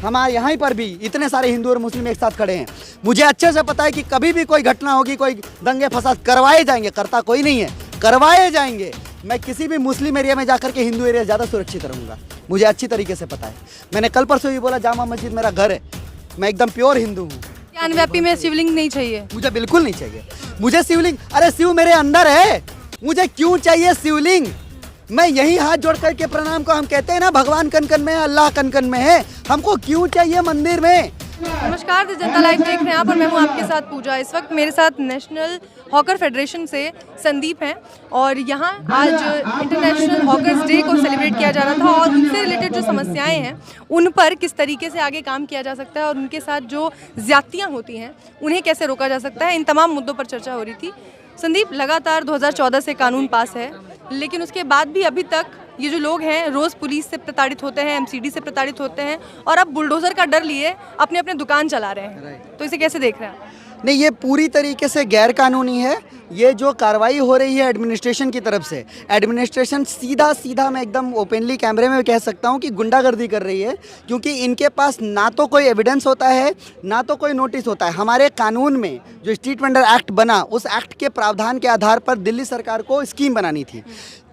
हमारे यहाँ पर भी इतने सारे हिंदू और मुस्लिम एक साथ खड़े हैं। मुझे अच्छे से पता है कि कभी भी कोई घटना होगी, कोई दंगे फसाद करवाए जाएंगे, करता कोई नहीं है, करवाए जाएंगे। मैं किसी भी मुस्लिम एरिया में जाकर के हिंदू एरिया ज़्यादा सुरक्षित रहूँगा, मुझे अच्छी तरीके से पता है। मैंने कल परसों भी बोला जामा मस्जिद मेरा घर है, मैं एकदम प्योर हिंदू हूँ। ज्ञानव्यापी में शिवलिंग नहीं चाहिए? मुझे बिल्कुल नहीं चाहिए। मुझे शिवलिंग, अरे शिव मेरे अंदर है, मुझे क्यों चाहिए शिवलिंग? मैं यही हाथ जोड़ करके प्रणाम को हम कहते हैं ना, भगवान कन कन में है, अल्लाह कन कन में है, हमको क्यों चाहिए मंदिर में? नमस्कार, जनता लाइव देख रहे हैं आप और मैं हूं आपके साथ पूजा। इस वक्त मेरे साथ नेशनल हॉकर फेडरेशन से संदीप हैं और यहाँ आज इंटरनेशनल हॉकर्स डे को सेलिब्रेट किया जा रहा था और उनसे रिलेटेड जो समस्याएं हैं उन पर किस तरीके से आगे काम किया जा सकता है और उनके साथ जो ज्यादतियाँ होती हैं उन्हें कैसे रोका जा सकता है, इन तमाम मुद्दों पर चर्चा हो रही थी। संदीप, लगातार 2014 से कानून पास है, लेकिन उसके बाद भी अभी तक ये जो लोग हैं रोज़ पुलिस से प्रताड़ित होते हैं, एमसीडी से प्रताड़ित होते हैं और अब बुलडोज़र का डर लिए अपने अपने दुकान चला रहे हैं। तो इसे कैसे देख रहे हैं? नहीं, ये पूरी तरीके से गैर कानूनी है। ये जो कार्रवाई हो रही है एडमिनिस्ट्रेशन की तरफ से, एडमिनिस्ट्रेशन सीधा मैं एकदम ओपनली कैमरे में कह सकता हूँ कि गुंडागर्दी कर रही है, क्योंकि इनके पास ना तो कोई एविडेंस होता है ना तो कोई नोटिस होता है। हमारे कानून में जो स्ट्रीट वेंडर एक्ट बना, उस एक्ट के प्रावधान के आधार पर दिल्ली सरकार को स्कीम बनानी थी।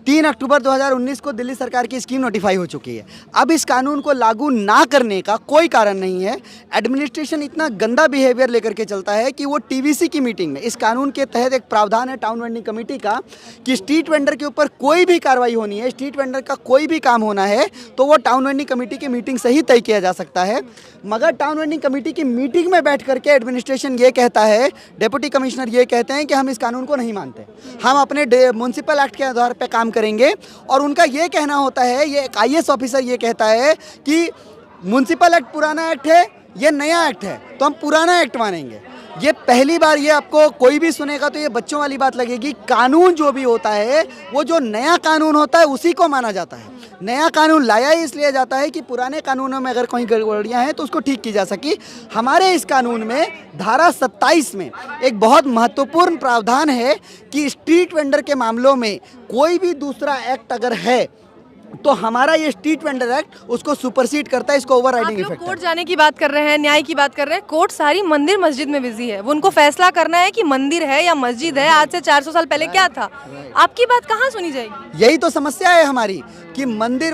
3 अक्टूबर 2019 को दिल्ली सरकार की स्कीम नोटिफाई हो चुकी है। अब इस कानून को लागू ना करने का कोई कारण नहीं है। एडमिनिस्ट्रेशन इतना गंदा बिहेवियर लेकर के चलता है कि वो टीवीसी की मीटिंग में, इस कानून के तहत एक प्रावधान है टाउन वेंडिंग कमेटी का कि स्ट्रीट वेंडर के ऊपर कोई भी कार्रवाई होनी है, स्ट्रीट वेंडर का कोई भी काम होना है तो वो टाउन वेंडिंग कमेटी की मीटिंग से ही तय किया जा सकता है। मगर टाउन वेंडिंग कमेटी की मीटिंग में बैठ करके एडमिनिस्ट्रेशन ये कहता है, डिप्टी कमिश्नर ये कहते हैं कि हम इस कानून को नहीं मानते, हम अपने म्युनिसिपल एक्ट के आधार पर काम करेंगे। और उनका ये कहना होता है, ये एक आईएएस ऑफिसर ये कहता है कि म्युनिसिपल एक्ट पुराना एक्ट है, ये नया एक्ट है, तो हम पुराना एक्ट मानेंगे। ये पहली बार, ये आपको कोई भी सुनेगा तो ये बच्चों वाली बात लगेगी। कानून जो भी होता है वो जो नया कानून होता है उसी को माना जाता है। नया कानून लाया ही इसलिए जाता है कि पुराने कानूनों में अगर कोई गड़बड़ियां हैं तो उसको ठीक की जा सके। हमारे इस कानून में धारा 27 में एक बहुत महत्वपूर्ण प्रावधान है कि स्ट्रीट वेंडर के मामलों में कोई भी दूसरा एक्ट अगर है तो हमारा ये स्ट्रीट वेंडर एक्ट उसको सुपरसीड करता है, इसको ओवरराइडिंग इफेक्ट है। कोर्ट जाने की बात कर रहे हैं, न्याय की बात कर रहे हैं, कोर्ट सारी मंदिर मस्जिद में बिजी है। वो उनको फैसला करना है कि मंदिर है या मस्जिद है, आज से 400 साल पहले क्या था। आपकी बात कहाँ सुनी जाएगी? यही तो समस्या है हमारी कि मंदिर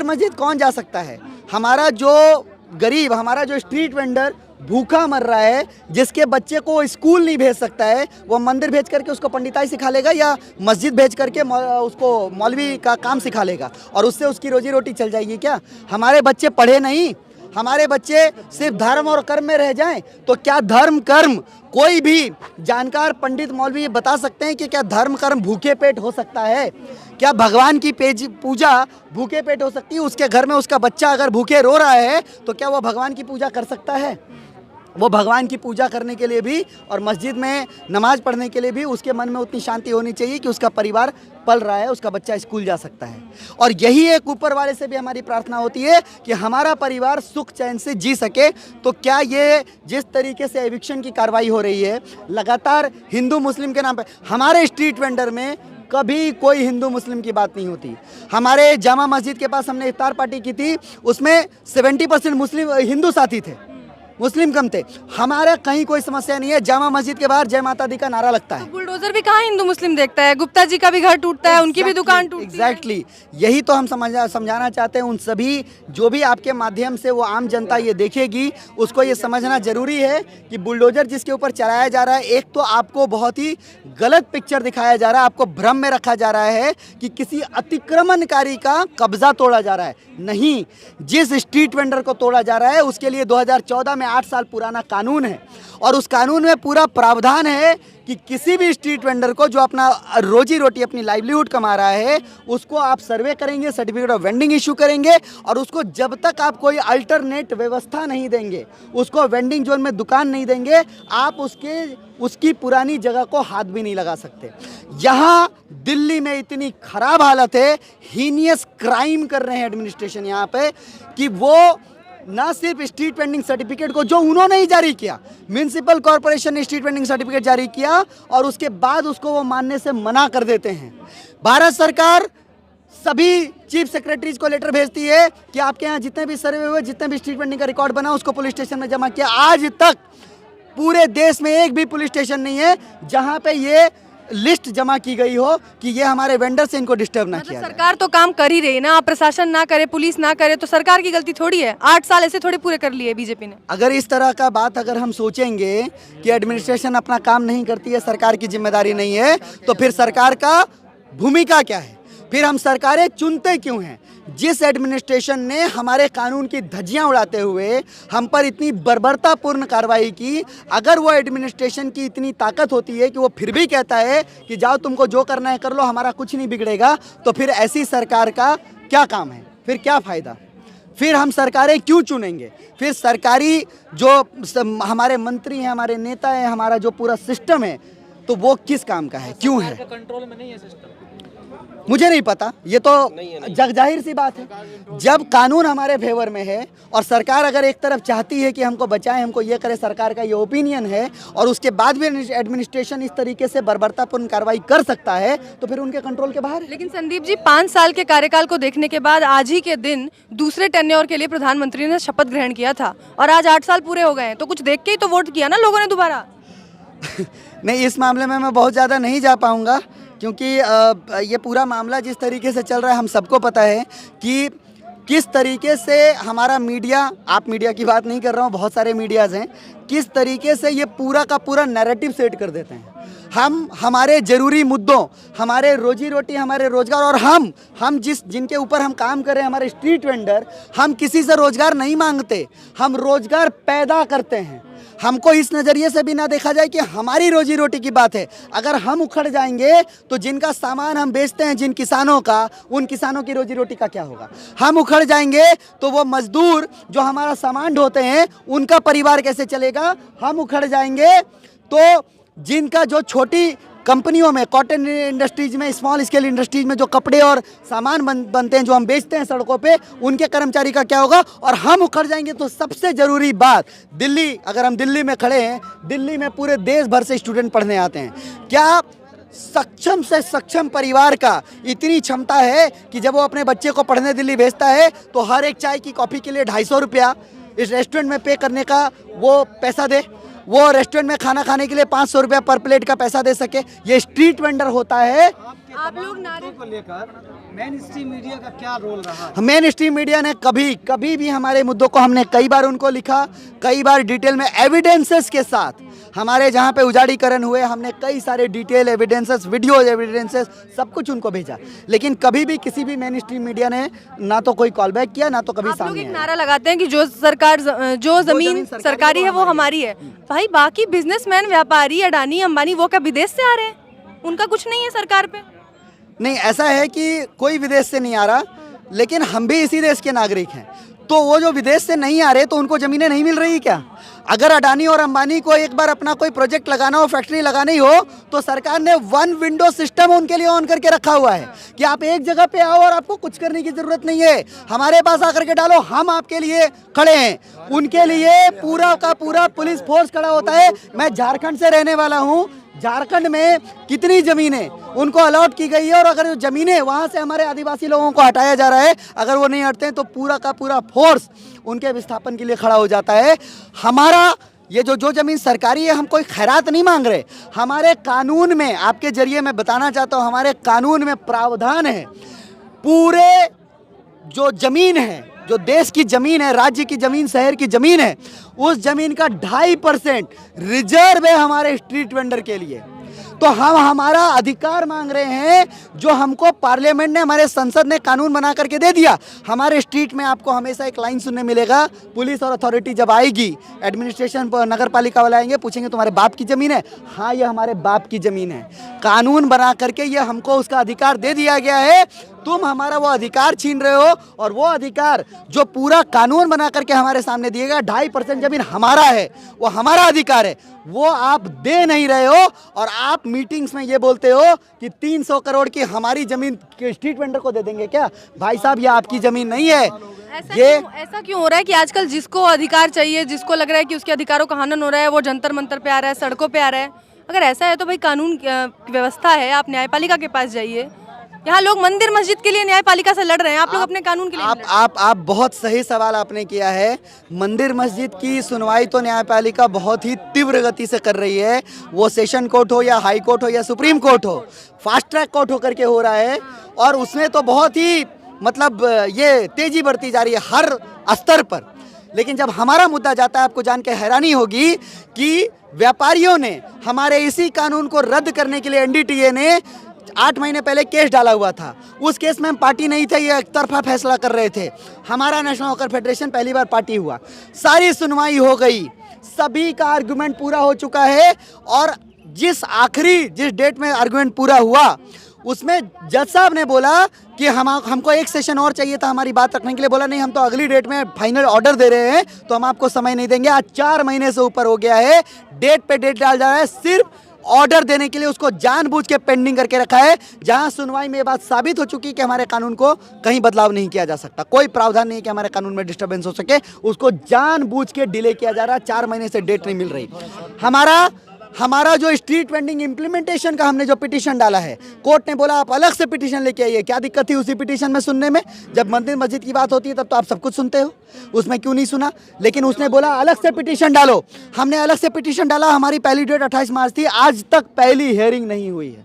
मस्जिद कौन जा सकता है? हमारा जो गरीब, हमारा जो स्ट्रीट वेंडर भूखा मर रहा है, जिसके बच्चे को स्कूल नहीं भेज सकता है, वो मंदिर भेज करके उसको पंडिताई सिखा लेगा या मस्जिद भेज करके उसको मौलवी का काम सिखा लेगा और उससे उसकी रोजी रोटी चल जाएगी क्या? हमारे बच्चे पढ़े नहीं, हमारे बच्चे सिर्फ धर्म और कर्म में रह जाएं तो क्या धर्म कर्म, कोई भी जानकार पंडित मौलवी बता सकते हैं कि क्या धर्म कर्म भूखे पेट हो सकता है? क्या भगवान की पूजा भूखे पेट हो सकती है? उसके घर में उसका बच्चा अगर भूखे रो रहा है तो क्या वो भगवान की पूजा कर सकता है? वो भगवान की पूजा करने के लिए भी और मस्जिद में नमाज पढ़ने के लिए भी उसके मन में उतनी शांति होनी चाहिए कि उसका परिवार पल रहा है, उसका बच्चा स्कूल जा सकता है। और यही एक ऊपर वाले से भी हमारी प्रार्थना होती है कि हमारा परिवार सुख चैन से जी सके। तो क्या ये जिस तरीके से एविक्शन की कार्रवाई हो रही है लगातार हिंदू मुस्लिम के नाम पे, हमारे स्ट्रीट वेंडर में कभी कोई हिंदू मुस्लिम की बात नहीं होती। हमारे जामा मस्जिद के पास हमने इफ्तार पार्टी की थी, उसमें 70% मुस्लिम हिंदू साथी थे, मुस्लिम कम थे। हमारा कहीं कोई समस्या नहीं है। जामा मस्जिद के बाहर जय माता दी का नारा लगता है। तो बुलडोजर भी कहाँ हिंदू मुस्लिम देखता है? गुप्ता जी का भी घर टूटता है, उनकी भी दुकान टूटती है। एग्जैक्टली, यही तो हम समझाना चाहते हैं उन सभी, जो भी आपके माध्यम से वो आम जनता ये देखेगी, उसको ये समझना जरूरी है कि बुलडोजर जिसके ऊपर चलाया जा रहा है, एक तो आपको बहुत ही गलत पिक्चर दिखाया जा रहा है, आपको भ्रम में रखा जा रहा है कि किसी अतिक्रमणकारी का कब्जा तोड़ा जा रहा है। नहीं, जिस स्ट्रीट वेंडर को तोड़ा जा रहा है उसके लिए 2014 में 8 साल पुराना कानून है और उस कानून में पूरा प्रावधान है कि किसी भी स्ट्रीट वेंडर को जो अपना रोजी रोटी, अपनी लाइवलीहुड कमा रहा है, उसको आप सर्वे करेंगे, सर्टिफिकेट ऑफ वेंडिंग इशू करेंगे और उसको जब तक आप कोई अल्टरनेट व्यवस्था नहीं देंगे, उसको वेंडिंग जोन में दुकान नहीं देंगे, आप उसकी पुरानी जगह को हाथ भी नहीं लगा सकते। यहाँ दिल्ली में इतनी खराब हालत है, हीनियस क्राइम कर रहे हैं एडमिनिस्ट्रेशन यहाँ पे कि वो ना सिर्फ स्ट्रीट वेंडिंग सर्टिफिकेट को, जो उन्होंने ही जारी किया, म्युनिसिपल कॉर्पोरेशन ने स्ट्रीट वेंडिंग सर्टिफिकेट जारी किया और उसके बाद उसको वो मानने से मना कर देते हैं। भारत सरकार सभी चीफ सेक्रेटरीज को लेटर भेजती है कि आपके यहाँ जितने भी सर्वे हुए, जितने भी स्ट्रीट वेंडिंग का रिकॉर्ड बना, उसको पुलिस स्टेशन में जमा किया। आज तक पूरे देश में एक भी पुलिस स्टेशन नहीं है जहाँ पे ये लिस्ट जमा की गई हो कि ये हमारे वेंडर से इनको डिस्टर्ब ना किया जाए। सरकार तो काम कर ही रही है ना, प्रशासन ना करे, पुलिस ना करे, तो सरकार की गलती थोड़ी है। 8 साल ऐसे थोड़े पूरे कर लिए बीजेपी ने। अगर इस तरह का बात अगर हम सोचेंगे कि एडमिनिस्ट्रेशन अपना काम नहीं करती है, सरकार की जिम्मेदारी नहीं है, तो फिर सरकार का भूमिका क्या है? फिर हम सरकारें चुनते क्यों हैं? जिस एडमिनिस्ट्रेशन ने हमारे कानून की धज्जियां उड़ाते हुए हम पर इतनी बर्बरतापूर्ण कार्रवाई की, अगर वो एडमिनिस्ट्रेशन की इतनी ताकत होती है कि वो फिर भी कहता है कि जाओ तुमको जो करना है कर लो, हमारा कुछ नहीं बिगड़ेगा, तो फिर ऐसी सरकार का क्या काम है? फिर क्या फ़ायदा? फिर हम सरकारें क्यों चुनेंगे? फिर सरकारी जो हमारे मंत्री हैं, हमारे नेता हैं, हमारा जो पूरा सिस्टम है, तो वो किस काम का है, क्यों है? कंट्रोल में नहीं है सिस्टम। मुझे नहीं पता, ये तो जग जाहिर सी बात है। जब कानून हमारे फेवर में है और सरकार अगर एक तरफ चाहती है कि हमको बचाएं, हमको ये करे, सरकार का ये ओपिनियन है, और उसके बाद भी एडमिनिस्ट्रेशन इस तरीके से बर्बरतापूर्ण कार्रवाई कर सकता है, तो फिर उनके कंट्रोल के बाहर है। लेकिन संदीप जी, 5 साल के कार्यकाल को देखने के बाद आज ही के दिन दूसरे टेन्योर के लिए प्रधानमंत्री ने शपथ ग्रहण किया था, और आज 8 साल पूरे हो गए हैं, तो कुछ देख के ही तो वोट किया ना लोगों ने दोबारा। नहीं, इस मामले में मैं बहुत ज़्यादा नहीं जा पाऊँगा, क्योंकि ये पूरा मामला जिस तरीके से चल रहा है हम सबको पता है कि किस तरीके से हमारा मीडिया, आप मीडिया की बात नहीं कर रहा हूँ, बहुत सारे मीडियाज़ हैं, किस तरीके से ये पूरा का पूरा नैरेटिव सेट कर देते हैं। हम हमारे ज़रूरी मुद्दों, हमारे रोजी रोटी, हमारे रोज़गार, और हम जिनके ऊपर हम काम कर रहे हैं, हमारे स्ट्रीट वेंडर, हम किसी से रोज़गार नहीं मांगते, हम रोज़गार पैदा करते हैं। हमको इस नज़रिए से भी ना देखा जाए कि हमारी रोजी रोटी की बात है। अगर हम उखड़ जाएंगे तो जिनका सामान हम बेचते हैं, जिन किसानों का, उन किसानों की रोजी रोटी का क्या होगा? हम उखड़ जाएंगे तो वो मजदूर जो हमारा सामान ढोते हैं, उनका परिवार कैसे चलेगा? हम उखड़ जाएंगे तो जिनका जो छोटी कंपनियों में, कॉटन इंडस्ट्रीज में, स्मॉल स्केल इंडस्ट्रीज में जो कपड़े और सामान बनते हैं, जो हम बेचते हैं सड़कों पे, उनके कर्मचारी का क्या होगा? और हम उखड़ जाएंगे तो सबसे ज़रूरी बात, दिल्ली, अगर हम दिल्ली में खड़े हैं, दिल्ली में पूरे देश भर से स्टूडेंट पढ़ने आते हैं। क्या सक्षम से सक्षम परिवार का इतनी क्षमता है कि जब वो अपने बच्चे को पढ़ने दिल्ली भेजता है तो हर एक चाय की कॉफ़ी के लिए 250 रुपया इस रेस्टोरेंट में पे करने का वो पैसा दे, वो रेस्टोरेंट में खाना खाने के लिए 500 रुपया पर प्लेट का पैसा दे सके? ये स्ट्रीट वेंडर होता है। आप लोग नारे को लेकर मेन स्ट्रीम मीडिया का क्या रोल रहा? मेन स्ट्रीम मीडिया ने कभी भी हमारे मुद्दों को, हमने कई बार उनको लिखा, कई बार डिटेल में एविडेंसेस के साथ, हमारे जहाँ पे उजाड़ीकरण हुए, हमने कई सारे डिटेल एविडेंसेस, वीडियो एविडेंसेस, सब कुछ उनको भेजा, लेकिन कभी भी किसी भी मेन स्ट्रीम मीडिया ने ना तो कोई कॉल बैक किया, ना तो कभी आप लोग सामने एक आया। नारा लगाते हैं कि जो जमीन सरकारी है वो हमारी है। भाई, बाकी बिजनेसमैन, व्यापारी, अडानी, अंबानी, वो क्या विदेश से आ रहे हैं? उनका कुछ नहीं है सरकार पे? नहीं, ऐसा है कि कोई विदेश से नहीं आ रहा, लेकिन हम भी इसी देश के नागरिक हैं। तो वो जो विदेश से नहीं आ रहे, तो उनको ज़मीनें नहीं मिल रही क्या? अगर अडानी और अंबानी को एक बार अपना कोई प्रोजेक्ट लगाना हो, फैक्ट्री लगानी हो, तो सरकार ने 1 विंडो सिस्टम उनके लिए ऑन करके रखा हुआ है कि आप एक जगह पे आओ और आपको कुछ करने की ज़रूरत नहीं है, हमारे पास आकर के डालो, हम आपके लिए खड़े हैं। उनके लिए पूरा का पूरा पुलिस फोर्स खड़ा होता है। मैं झारखंड से रहने वाला हूँ, झारखंड में कितनी ज़मीनें उनको अलॉट की गई है, और अगर जो ज़मीनें वहाँ से हमारे आदिवासी लोगों को हटाया जा रहा है, अगर वो नहीं हटते हैं तो पूरा का पूरा फोर्स उनके विस्थापन के लिए खड़ा हो जाता है। हमारा ये जो ज़मीन सरकारी है, हम कोई खैरात नहीं मांग रहे। हमारे कानून में, आपके जरिए मैं बताना चाहता हूँ, हमारे कानून में प्रावधान है, पूरे जो ज़मीन है, जो देश की ज़मीन है, राज्य की ज़मीन, शहर की ज़मीन है, उस ज़मीन का 2.5% रिजर्व है हमारे स्ट्रीट वेंडर के लिए। तो हम हमारा अधिकार मांग रहे हैं, जो हमको पार्लियामेंट ने, हमारे संसद ने कानून बना करके दे दिया। हमारे स्ट्रीट में आपको हमेशा एक लाइन सुनने मिलेगा, पुलिस और अथॉरिटी जब आएगी, एडमिनिस्ट्रेशन नगर पालिका वाले आएंगे, पूछेंगे तुम्हारे बाप की ज़मीन है? हाँ, ये हमारे बाप की ज़मीन है। कानून बना करके ये हमको उसका अधिकार दे दिया गया है, तुम हमारा वो अधिकार छीन रहे हो। और वो अधिकार जो पूरा कानून बना करके हमारे सामने दिएगा, 2.5% ज़मीन हमारा है, वो हमारा अधिकार है, वो आप दे नहीं रहे हो। और आप मीटिंग्स में ये बोलते हो कि 300 करोड़ की हमारी ज़मीन स्ट्रीट वेंडर को दे देंगे। क्या भाई साहब, ये आपकी ज़मीन नहीं है। ऐसा क्यों हो रहा है कि आजकल जिसको अधिकार चाहिए, जिसको लग रहा है कि उसके अधिकारों का हनन हो रहा है, वो जंतर मंतर पे आ रहा है, सड़कों पे आ रहा है? अगर ऐसा है तो भाई कानून व्यवस्था है, आप न्यायपालिका के पास जाइए। यहाँ लोग मंदिर मस्जिद के लिए न्यायपालिका से लड़ रहे हैं, आप लोग अपने कानून के लिए नहीं लड़ रहे। आप बहुत सही सवाल आपने किया है। मंदिर मस्जिद की सुनवाई तो न्यायपालिका बहुत ही तीव्र गति से कर रही है, वो सेशन कोर्ट हो या हाई कोर्ट हो या सुप्रीम कोर्ट हो, फास्ट ट्रैक कोर्ट होकर के हो रहा है। और उसमें तो बहुत ही मतलब ये तेजी बढ़ती जा रही है हर स्तर पर। लेकिन जब हमारा मुद्दा जाता है, आपको जान के हैरानी होगी कि व्यापारियों ने हमारे इसी कानून को रद्द करने के लिए एनडीटीए ने 8 महीने पहले केस डाला हुआ था। उस केस में हम पार्टी नहीं थे, ये एक तरफा फैसला कर रहे थे। हमारा नेशनल हॉकर फेडरेशन पहली बार पार्टी हुआ, सारी सुनवाई हो गई, सभी का आर्गुमेंट पूरा हो चुका है। और जिस डेट में आर्गुमेंट पूरा हुआ, उसमें जज साहब ने बोला कि हमको एक सेशन और चाहिए था हमारी बात रखने के लिए। बोला नहीं, हम तो अगली डेट में फाइनल ऑर्डर दे रहे हैं, तो हम आपको समय नहीं देंगे। आज 4 महीने से ऊपर हो गया है, डेट पे डेट डाल जा रहा है, सिर्फ ऑर्डर देने के लिए उसको जानबूझ के पेंडिंग करके रखा है। जहां सुनवाई में ये बात साबित हो चुकी कि हमारे कानून को कहीं बदलाव नहीं किया जा सकता, कोई प्रावधान नहीं कि हमारे कानून में डिस्टर्बेंस हो सके, उसको जानबूझ के डिले किया जा रहा है। 4 महीने से डेट नहीं मिल रही। हमारा जो स्ट्रीट वेंडिंग इम्प्लीमेंटेशन का हमने जो पिटीशन डाला है, कोर्ट ने बोला आप अलग से पिटीशन लेके आइए। क्या दिक्कत थी उसी पिटीशन में सुनने में? जब मंदिर मस्जिद की बात होती है तब तो आप सब कुछ सुनते हो, उसमें क्यों नहीं सुना? लेकिन उसने बोला अलग से पिटीशन डालो। हमने अलग से पिटीशन डाला, हमारी पहली डेट 28 मार्च थी, आज तक पहली हियरिंग नहीं हुई है।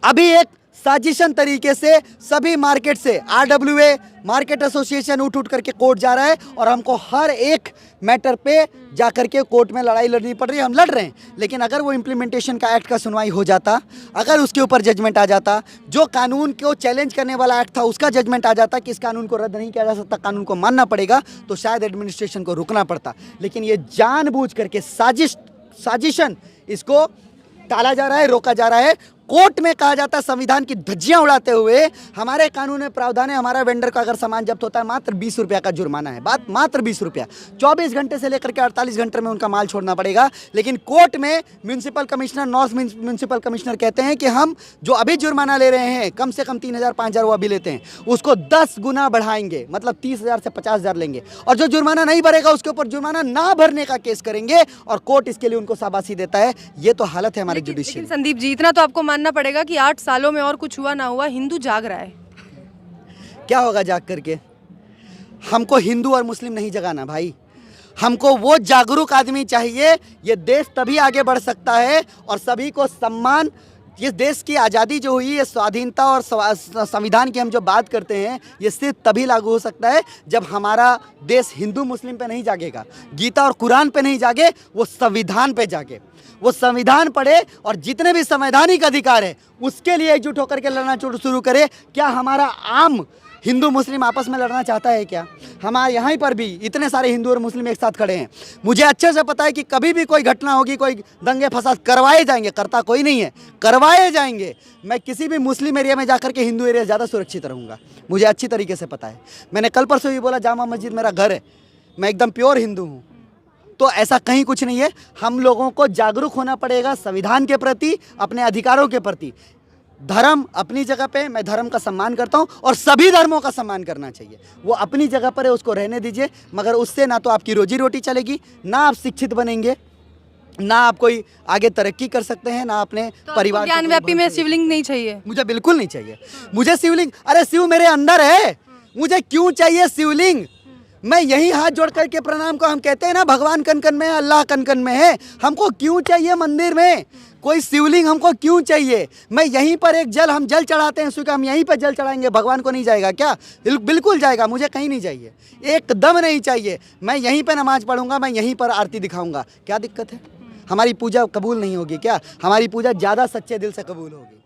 अभी एक साजिशन तरीके से सभी मार्केट से RWA मार्केट एसोसिएशन उठ करके कोर्ट जा रहा है और हमको हर एक मैटर पे जाकर के कोर्ट में लड़ाई लड़नी पड़ रही है। हम लड़ रहे हैं, लेकिन अगर वो इम्प्लीमेंटेशन का एक्ट का सुनवाई हो जाता, अगर उसके ऊपर जजमेंट आ जाता, जो कानून को चैलेंज करने वाला एक्ट था उसका जजमेंट आ जाता कि इस कानून को रद्द नहीं किया जा सकता, कानून को मानना पड़ेगा, तो शायद एडमिनिस्ट्रेशन को रुकना पड़ता। लेकिन ये जानबूझ करके साजिशन इसको टाला जा रहा है, रोका जा रहा है। कोर्ट में कहा जाता है संविधान की धज्जियां उड़ाते हुए, हमारे कानून में प्रावधान है, हमारा वेंडर का अगर सामान जब्त होता है मात्र 20 रुपया का जुर्माना है। बात मात्र 20 रुपया, 24 घंटे से लेकर के 48 घंटे में उनका माल छोड़ना पड़ेगा। लेकिन कोर्ट में municipal commissioner, north municipal commissioner कहते हैं कि हम जो अभी जुर्माना ले रहे हैं, कम से कम 3,000 5,000 वो अभी लेते हैं, उसको 10 गुना बढ़ाएंगे, मतलब 30,000 से 50,000 लेंगे। और जो जुर्माना नहीं भरेगा उसके ऊपर जुर्माना ना भरने का केस करेंगे और कोर्ट इसके लिए उनको शाबाशी देता है। ये तो हालत है हमारी जुडिशियल। लेकिन संदीप जी, इतना तो आपको मानना पड़ेगा कि 8 सालों में और कुछ हुआ ना हुआ, हिंदू जाग रहा है। क्या होगा जाग करके? हमको हिंदू और मुस्लिम नहीं जगाना भाई, हमको वो जागरूक आदमी चाहिए। ये देश तभी आगे बढ़ सकता है और सभी को सम्मान। ये देश की आज़ादी जो हुई, ये स्वाधीनता और संविधान की हम जो बात करते हैं, ये सिर्फ तभी लागू हो सकता है जब हमारा देश हिंदू मुस्लिम पे नहीं जागेगा, गीता और कुरान पे नहीं जागे, वो संविधान पे जागे, वो संविधान पढ़े और जितने भी संवैधानिक अधिकार है उसके लिए एकजुट होकर के लड़ना शुरू करे। क्या हमारा आम हिंदू मुस्लिम आपस में लड़ना चाहता है क्या? हमारे यहाँ पर भी इतने सारे हिंदू और मुस्लिम एक साथ खड़े हैं। मुझे अच्छे से पता है कि कभी भी कोई घटना होगी, कोई दंगे फसाद करवाए जाएंगे, करता कोई नहीं है, करवाए जाएंगे। मैं किसी भी मुस्लिम एरिया में जाकर के हिंदू एरिया ज़्यादा सुरक्षित रहूँगा, मुझे अच्छी तरीके से पता है। मैंने कल परसों भी बोला जामा मस्जिद मेरा घर है, मैं एकदम प्योर हिंदू हूँ। तो ऐसा कहीं कुछ नहीं है। हम लोगों को जागरूक होना पड़ेगा संविधान के प्रति, अपने अधिकारों के प्रति। धर्म अपनी जगह पे, मैं धर्म का सम्मान करता हूँ और सभी धर्मों का सम्मान करना चाहिए। वो अपनी जगह पर है, उसको रहने दीजिए, मगर उससे ना तो आपकी रोजी रोटी चलेगी, ना आप शिक्षित बनेंगे, ना आप कोई आगे तरक्की कर सकते हैं, ना अपने परिवार। ज्ञानव्यापी में शिवलिंग नहीं चाहिए? मुझे बिल्कुल नहीं चाहिए। मुझे शिवलिंग, अरे शिव मेरे अंदर है, मुझे क्यों चाहिए शिवलिंग? मैं यही हाथ जोड़ करके प्रणाम को, हम कहते हैं ना भगवान कन कन में है, अल्लाह कन कन में है। हमको क्यों चाहिए मंदिर में कोई शिवलिंग? हमको क्यों चाहिए? मैं यहीं पर एक हम जल चढ़ाते हैं, सुबह हम यहीं पर जल चढ़ाएंगे, भगवान को नहीं जाएगा क्या? बिल्कुल जाएगा, मुझे कहीं नहीं चाहिए, एकदम नहीं चाहिए। मैं यहीं पर नमाज पढ़ूंगा, मैं यहीं पर आरती दिखाऊंगा, क्या दिक्कत है? हमारी पूजा कबूल नहीं होगी क्या? हमारी पूजा ज़्यादा सच्चे दिल से कबूल होगी।